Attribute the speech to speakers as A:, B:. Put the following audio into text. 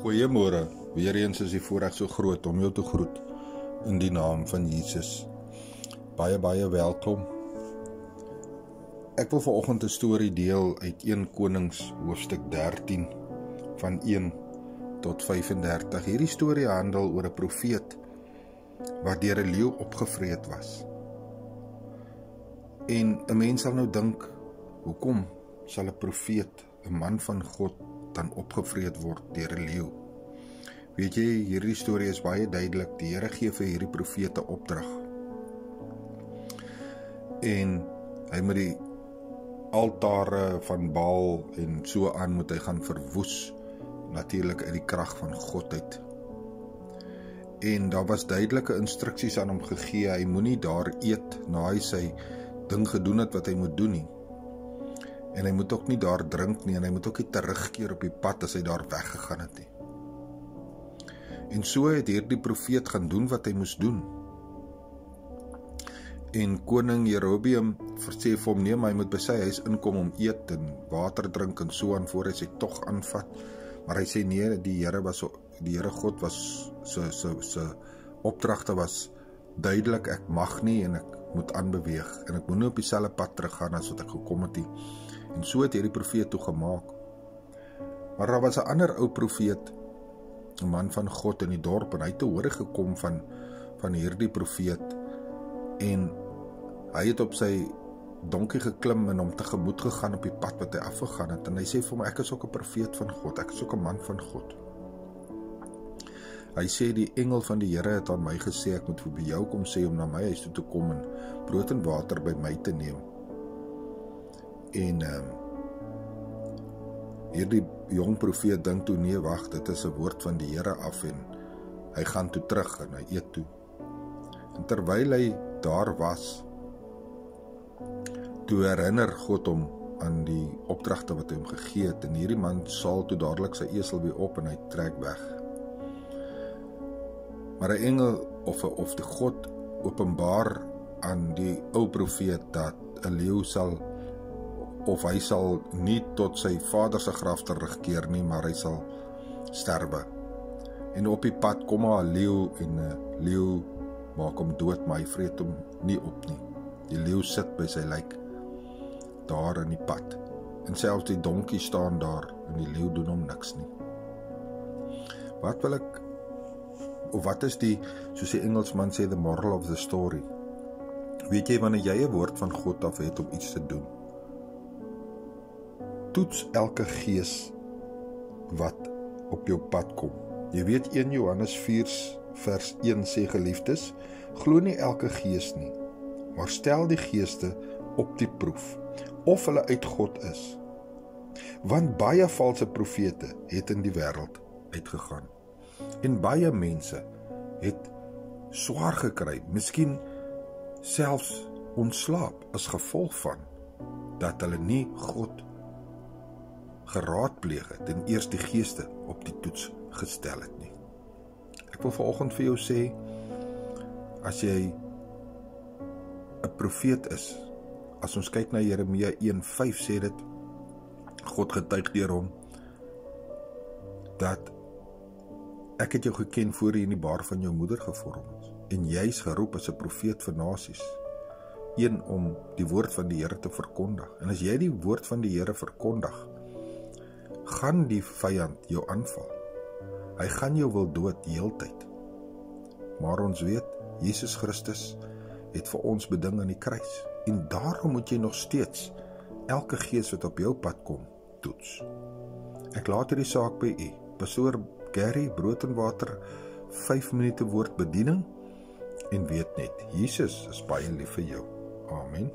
A: Goeiemôre, weer eens is die voorreg so groot om jou te groet in die naam van Jesus. Baie welkom. Ek wil vanoggend 'n storie deel uit 1 Konings hoofstuk 13 van 1 tot 35. Hierdie storie handel oor 'n profeet wat deur 'n leeu opgevreet was. En 'n mens sal nou dink, hoekom sal 'n profeet, 'n man van God, dan opgevreet word deur 'n leeu? Weet jy, hierdie storie is baie duidelik. Die Here gee vir hierdie profeet 'n opdrag. En hy moet die altare van Baal en so aan moet hy gaan verwoes, natuurlik uit die krag van God uit. En daar was duidelike instruksies aan hom gegee, hy moenie daar eet na hy sy ding gedoen het wat hy moet doen nie. En hy moet ook nie daar drink nie, en hy moet ook nie terugkeer op die pad as hy daar weggegaan het nie. En so het hierdie profeet gaan doen wat hy moes doen. En koning Jerobeam sê vir hom, nee, maar hy moet by sy huis inkom om eet en water drink en so aan voor hy sy tog aanvat. Maar hy sê nee, die Here God was sy opdragte was duidelik, ek mag nie en ek moet aanbeweeg en ek moet nie op dieselfde pad teruggaan as wat ek gekom het nie. En so het hierdie profeet toe gemaak. Maar daar was 'n ander ou profeet, 'n man van God in die dorp, en hy het te hore gekom van hierdie profeet, en hy het op sy donkie geklim en hom tegemoet gegaan op die pad wat hy afgegaan het, en hy sê vir my, ek is ook 'n profeet van God, ek is ook 'n man van God. Hy sê, die engel van die Here het aan my gesê, ek moet by jou kom sê om na my huis toe te kom en brood en water by my te neem. En hierdie jong profeet dink toe, nee, wag, dit is 'n woord van die Here af, en hy gaan toe terug en hy eet toe. En terwyl hy daar was, toe herinner God hom aan die opdragte wat hy hom gegee het, en hierdie man saal toe dadelik sy esel weer op en hy trek weg. Maar 'n engel of die God openbaar aan die ou profeet dat 'n leeu hy sal nie tot sy vader se graf terugkeer nie, maar hy sal sterwe. En op die pad kom 'n leeu, en 'n leeu maak hom dood, maar hy vreet hom nie op nie. Die leeu sit by sy lijk daar in die pad, en selfs die donkie staan daar, en die leeu doen hom niks nie. Wat is die, soos die Engelsman sê, the moral of the story? Weet jy, wanneer jy 'n woord van God af het om iets te doen, toets elke gees wat op jou pad kom. Jy weet 1 Johannes 4 vers 1 sê, geliefdes, glo nie elke gees nie, maar stel die geeste op die proef, of hulle uit God is. Want baie valse profete het in die wêreld uitgegaan. En baie mense het swaar gekry, miskien selfs ontslaap as gevolg van dat hulle nie God geraadpleeg het en eers die geeste op die toets gestel het nie. Ek wil vanoggend vir jou sê, as jy 'n profeet is, as ons kyk na Jeremia 1:5 sê dit, God getuig deur hom, dat ek het jou geken voor jy in die baar van jou moeder gevorm is, en jy is geroep as 'n profeet vir nasies, een om die woord van die Here te verkondig. En as jy die woord van die Here verkondig, gaan die vyand jou aanval. Hy gaan jou wil dood die heeltyd. Maar ons weet, Jesus Christus het vir ons beding aan die kruis, en daarom moet jy nog steeds elke gees wat op jou pad kom, toets. Ek laat hierdie saak by u. Pastoor Gary, brood en water, 5 minute woord bediening, en weet net, Jesus is baie lief vir jou. Amen.